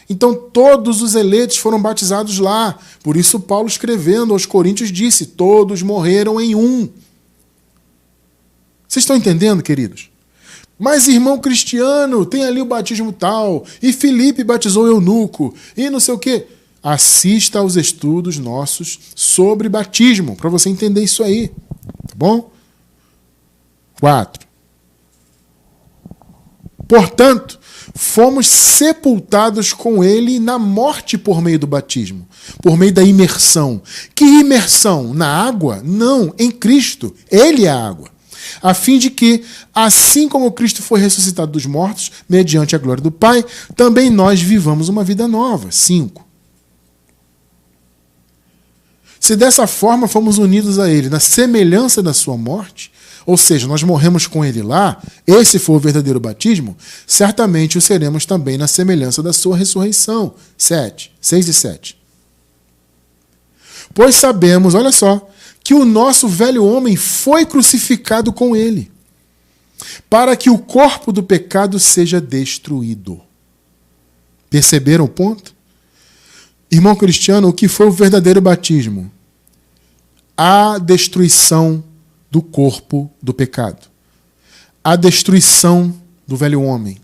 Então todos os eleitos foram batizados lá. Por isso Paulo, escrevendo aos Coríntios, disse, todos morreram em um. Vocês estão entendendo, queridos? Mas irmão Cristiano, tem ali o batismo tal, e Filipe batizou eunuco, e não sei o quê. Assista aos estudos nossos sobre batismo, para você entender isso aí. Tá bom? 4. Portanto, fomos sepultados com ele na morte por meio do batismo, por meio da imersão. Que imersão? Na água? Não, em Cristo. Ele é a água. A fim de que, assim como Cristo foi ressuscitado dos mortos, mediante a glória do Pai, também nós vivamos uma vida nova. 5. Se dessa forma fomos unidos a ele, na semelhança da sua morte, ou seja, nós morremos com ele lá, esse foi o verdadeiro batismo, certamente o seremos também na semelhança da sua ressurreição. 6 e 7. Pois sabemos, olha só, que o nosso velho homem foi crucificado com ele, para que o corpo do pecado seja destruído. Perceberam o ponto? Irmão cristiano, o que foi o verdadeiro batismo? A destruição do corpo do pecado. A destruição do velho homem.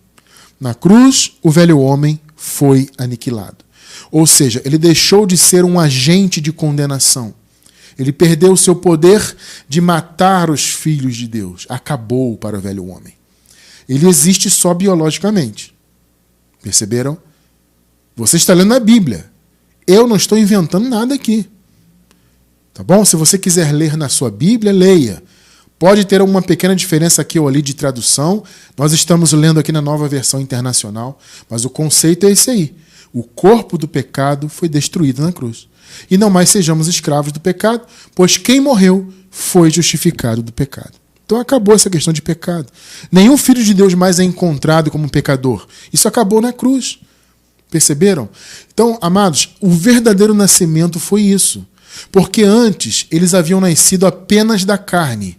Na cruz, o velho homem foi aniquilado. Ou seja, ele deixou de ser um agente de condenação. Ele perdeu o seu poder de matar os filhos de Deus. Acabou para o velho homem. Ele existe só biologicamente. Perceberam? Você está lendo a Bíblia. Eu não estou inventando nada aqui. Tá bom? Se você quiser ler na sua Bíblia, leia. Pode ter uma pequena diferença aqui ou ali de tradução. Nós estamos lendo aqui na Nova Versão Internacional, mas o conceito é esse aí. O corpo do pecado foi destruído na cruz. E não mais sejamos escravos do pecado, pois quem morreu foi justificado do pecado. Então acabou essa questão de pecado. Nenhum filho de Deus mais é encontrado como pecador. Isso acabou na cruz. Perceberam? Então, amados, o verdadeiro nascimento foi isso. Porque antes eles haviam nascido apenas da carne.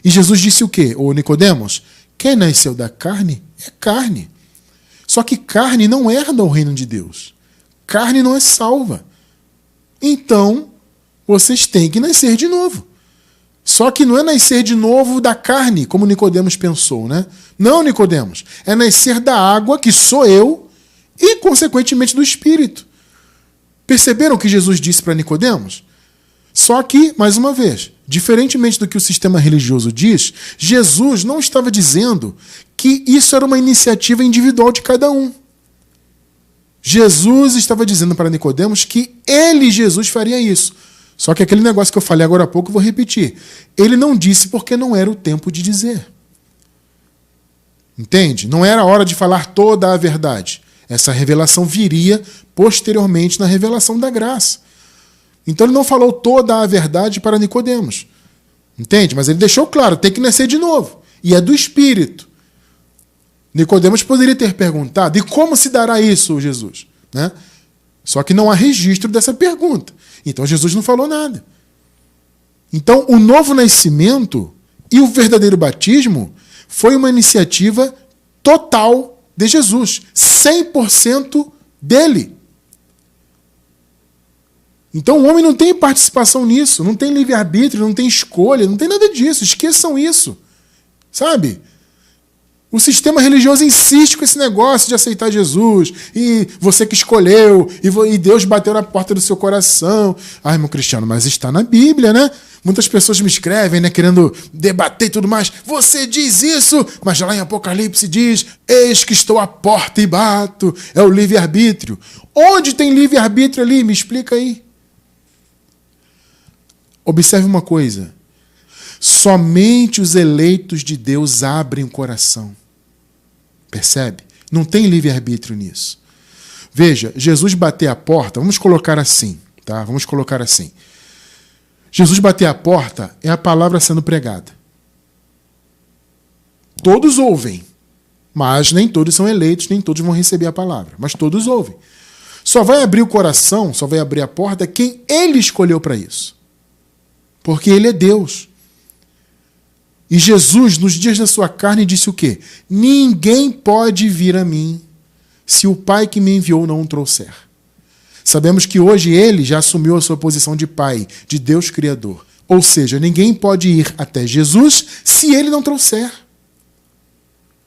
E Jesus disse o quê? Ô Nicodemos, quem nasceu da carne é carne. Só que carne não herda o reino de Deus. Carne não é salva. Então, vocês têm que nascer de novo. Só que não é nascer de novo da carne, como Nicodemos pensou, né? Não, Nicodemos, é nascer da água, que sou eu, e, consequentemente, do Espírito. Perceberam o que Jesus disse para Nicodemos? Só que, mais uma vez, diferentemente do que o sistema religioso diz, Jesus não estava dizendo que isso era uma iniciativa individual de cada um. Jesus estava dizendo para Nicodemos que ele, Jesus, faria isso. Só que aquele negócio que eu falei agora há pouco, eu vou repetir. Ele não disse porque não era o tempo de dizer. Entende? Não era a hora de falar toda a verdade. Essa revelação viria posteriormente na revelação da graça. Então ele não falou toda a verdade para Nicodemos. Entende? Mas ele deixou claro, tem que nascer de novo. E é do Espírito. Nicodemos poderia ter perguntado, e como se dará isso, Jesus? Né? Só que não há registro dessa pergunta. Então Jesus não falou nada. Então o novo nascimento e o verdadeiro batismo foi uma iniciativa total de Jesus. 100% dele. Então o homem não tem participação nisso, não tem livre-arbítrio, não tem escolha, não tem nada disso. Esqueçam isso. Sabe? O sistema religioso insiste com esse negócio de aceitar Jesus, e você que escolheu, e Deus bateu na porta do seu coração. Ai, meu cristiano, mas está na Bíblia, né? Muitas pessoas me escrevem, né, querendo debater e tudo mais. Você diz isso, mas lá em Apocalipse diz, eis que estou à porta e bato. É o livre-arbítrio. Onde tem livre-arbítrio ali? Me explica aí. Observe uma coisa. Somente os eleitos de Deus abrem o coração. Percebe? Não tem livre-arbítrio nisso. Veja, Jesus bater a porta, vamos colocar assim, tá? Vamos colocar assim. Jesus bater a porta é a palavra sendo pregada. Todos ouvem, mas nem todos são eleitos, nem todos vão receber a palavra, mas todos ouvem. Só vai abrir o coração, só vai abrir a porta quem ele escolheu para isso. Porque ele é Deus. E Jesus, nos dias da sua carne, disse o quê? Ninguém pode vir a mim se o Pai que me enviou não o trouxer. Sabemos que hoje ele já assumiu a sua posição de Pai, de Deus Criador. Ou seja, ninguém pode ir até Jesus se ele não trouxer.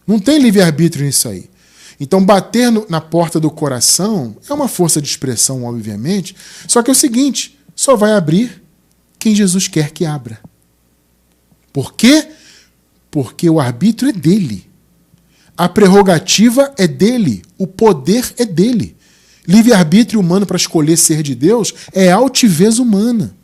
Não tem livre-arbítrio nisso aí. Então, bater na porta do coração é uma força de expressão, obviamente, só que é o seguinte, só vai abrir quem Jesus quer que abra. Por quê? Porque o arbítrio é dele. A prerrogativa é dele. O poder é dele. Livre-arbítrio humano para escolher ser de Deus é altivez humana.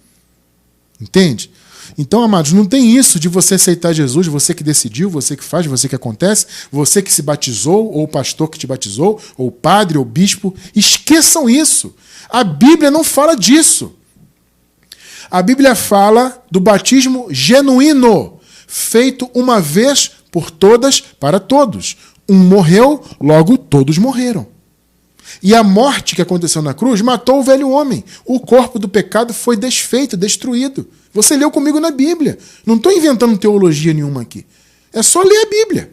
Entende? Então, amados, não tem isso de você aceitar Jesus, você que decidiu, você que faz, você que acontece, você que se batizou, ou o pastor que te batizou, ou o padre, ou o bispo. Esqueçam isso. A Bíblia não fala disso. A Bíblia fala do batismo genuíno, feito uma vez por todas para todos. Um morreu, logo todos morreram. E a morte que aconteceu na cruz matou o velho homem. O corpo do pecado foi desfeito, destruído. Você leu comigo na Bíblia. Não estou inventando teologia nenhuma aqui. É só ler a Bíblia.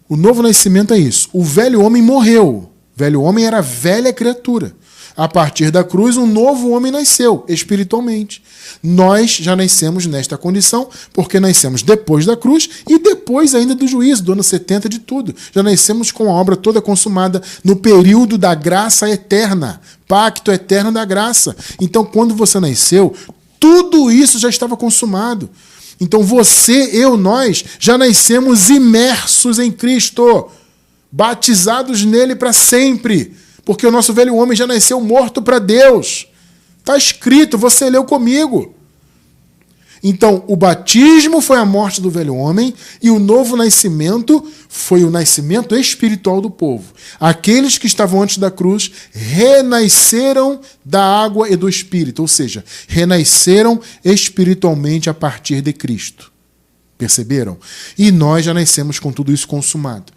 O novo nascimento é isso. O velho homem morreu. O velho homem era a velha criatura. A partir da cruz, um novo homem nasceu, espiritualmente. Nós já nascemos nesta condição, porque nascemos depois da cruz e depois ainda do juízo, do ano 70 de tudo. Já nascemos com a obra toda consumada no período da graça eterna, pacto eterno da graça. Então, quando você nasceu, tudo isso já estava consumado. Então, você, eu, nós, já nascemos imersos em Cristo, batizados nele para sempre. Porque o nosso velho homem já nasceu morto para Deus. Está escrito, você leu comigo. Então, o batismo foi a morte do velho homem e o novo nascimento foi o nascimento espiritual do povo. Aqueles que estavam antes da cruz renasceram da água e do Espírito, ou seja, renasceram espiritualmente a partir de Cristo. Perceberam? E nós já nascemos com tudo isso consumado.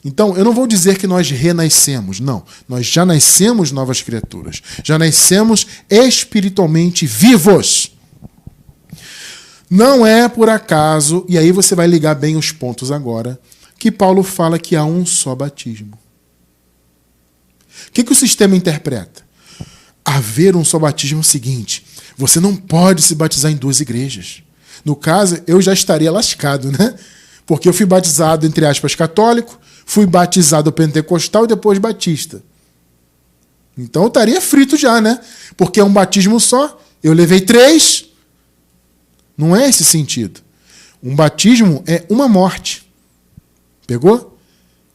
Então, eu não vou dizer que nós renascemos, não. Nós já nascemos novas criaturas. Já nascemos espiritualmente vivos. Não é por acaso, e aí você vai ligar bem os pontos agora, que Paulo fala que há um só batismo. O que o sistema interpreta? Haver um só batismo é o seguinte: você não pode se batizar em duas igrejas. No caso, eu já estaria lascado, né? Porque eu fui batizado, entre aspas, católico, fui batizado pentecostal e depois batista. Então eu estaria frito já, né? Porque é um batismo só. Eu levei 3. Não é esse sentido. Um batismo é uma morte. Pegou?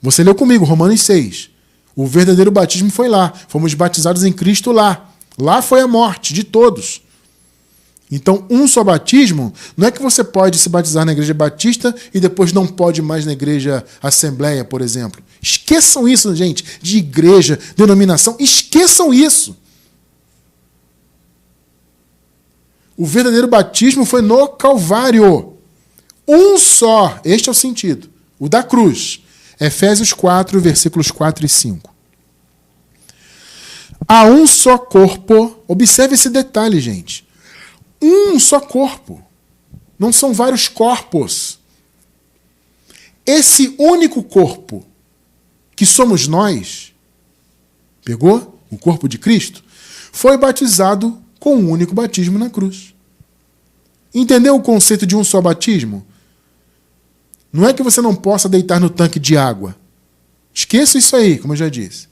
Você leu comigo, Romanos 6. O verdadeiro batismo foi lá. Fomos batizados em Cristo lá. Lá foi a morte de todos. Então, um só batismo, não é que você pode se batizar na igreja batista e depois não pode mais na igreja assembleia, por exemplo. Esqueçam isso, gente, de igreja, denominação, esqueçam isso. O verdadeiro batismo foi no Calvário. Um só, este é o sentido, o da cruz. Efésios 4, versículos 4 e 5. Há um só corpo, observe esse detalhe, gente. Um só corpo. Não são vários corpos. Esse único corpo que somos nós, pegou? O corpo de Cristo, foi batizado com um único batismo na cruz. Entendeu o conceito de um só batismo? Não é que você não possa deitar no tanque de água. Esqueça isso aí, como eu já disse.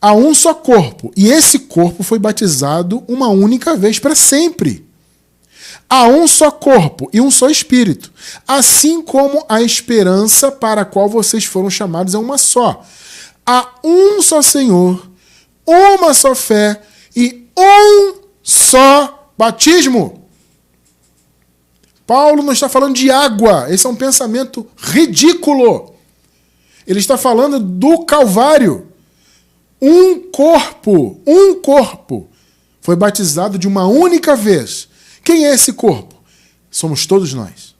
Há um só corpo, e esse corpo foi batizado uma única vez para sempre. Há um só corpo e um só espírito, assim como a esperança para a qual vocês foram chamados é uma só. Há um só Senhor, uma só fé e um só batismo. Paulo não está falando de água, esse é um pensamento ridículo. Ele está falando do Calvário. Um corpo foi batizado de uma única vez. Quem é esse corpo? Somos todos nós.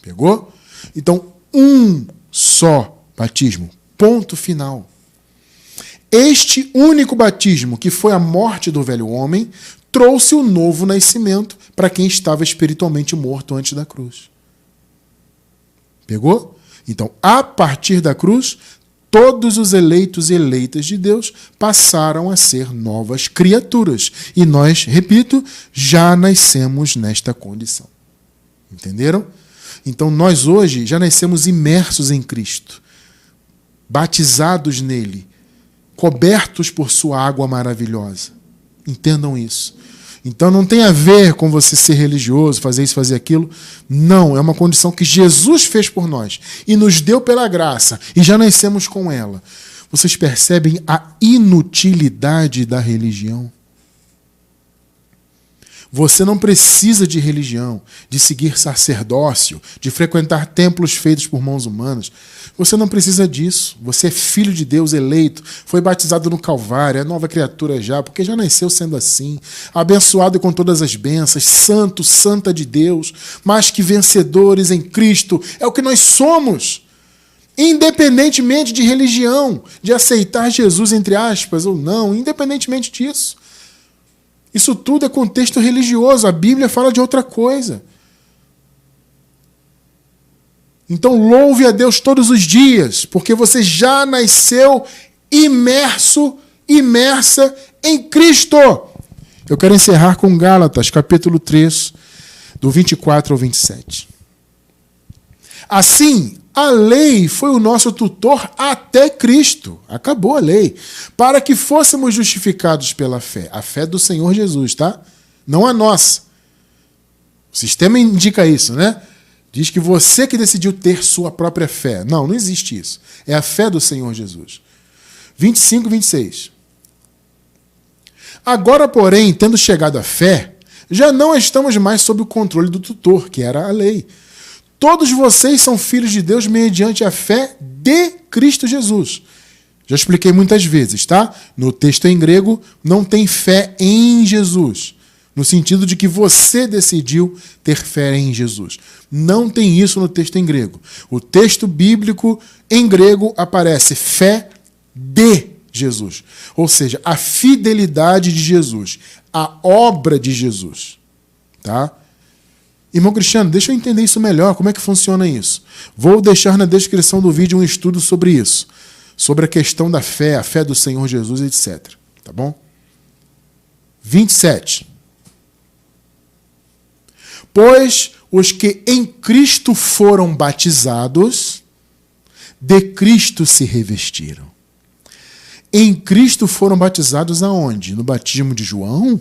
Pegou? Então, um só batismo. Ponto final. Este único batismo, que foi a morte do velho homem, trouxe o novo nascimento para quem estava espiritualmente morto antes da cruz. Pegou? Então, a partir da cruz, todos os eleitos e eleitas de Deus passaram a ser novas criaturas. E nós, repito, já nascemos nesta condição. Entenderam? Então nós hoje já nascemos imersos em Cristo, batizados nele, cobertos por sua água maravilhosa. Entendam isso. Então não tem a ver com você ser religioso, fazer isso, fazer aquilo. Não, é uma condição que Jesus fez por nós e nos deu pela graça e já nascemos com ela. Vocês percebem a inutilidade da religião? Você não precisa de religião, de seguir sacerdócio, de frequentar templos feitos por mãos humanas. Você não precisa disso. Você é filho de Deus eleito, foi batizado no Calvário, é nova criatura já, porque já nasceu sendo assim, abençoado com todas as bênçãos, santo, santa de Deus, mais que vencedores em Cristo. É o que nós somos. Independentemente de religião, de aceitar Jesus, entre aspas, ou não, independentemente disso. Isso tudo é contexto religioso, a Bíblia fala de outra coisa. Então louve a Deus todos os dias, porque você já nasceu imersa em Cristo. Eu quero encerrar com Gálatas, capítulo 3, do 24 ao 27. Assim, a lei foi o nosso tutor até Cristo. Acabou a lei. Para que fôssemos justificados pela fé. A fé do Senhor Jesus, tá? Não a nossa. O sistema indica isso, né? Diz que você que decidiu ter sua própria fé. Não, não existe isso. É a fé do Senhor Jesus. 25 e 26. Agora, porém, tendo chegado à fé, já não estamos mais sob o controle do tutor, que era a lei. Todos vocês são filhos de Deus mediante a fé de Cristo Jesus. Já expliquei muitas vezes, tá? No texto em grego, não tem fé em Jesus. No sentido de que você decidiu ter fé em Jesus. Não tem isso no texto em grego. O texto bíblico em grego aparece fé de Jesus. Ou seja, a fidelidade de Jesus. A obra de Jesus. Tá? Irmão Cristiano, deixa eu entender isso melhor. Como é que funciona isso? Vou deixar na descrição do vídeo um estudo sobre isso. Sobre a questão da fé, a fé do Senhor Jesus, etc. Tá bom? 27. Pois os que em Cristo foram batizados, de Cristo se revestiram. Em Cristo foram batizados aonde? No batismo de João?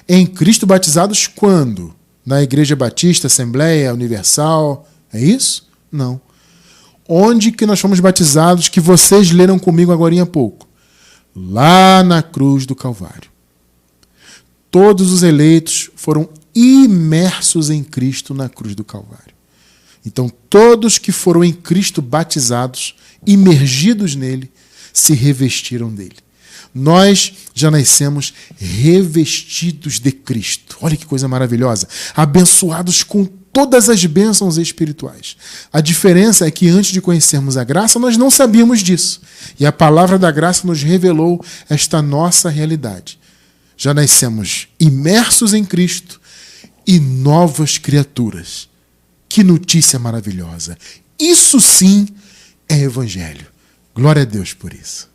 Em Cristo batizados quando? Na Igreja Batista, Assembleia Universal? É isso? Não. Onde que nós fomos batizados, que vocês leram comigo agora há pouco? Lá na cruz do Calvário. Todos os eleitos foram imersos em Cristo na cruz do Calvário. Então, todos que foram em Cristo batizados, imergidos nele, se revestiram dele. Nós já nascemos revestidos de Cristo. Olha que coisa maravilhosa. Abençoados com todas as bênçãos espirituais. A diferença é que antes de conhecermos a graça, nós não sabíamos disso. E a palavra da graça nos revelou esta nossa realidade. Já nascemos imersos em Cristo e novas criaturas. Que notícia maravilhosa. Isso sim é evangelho. Glória a Deus por isso.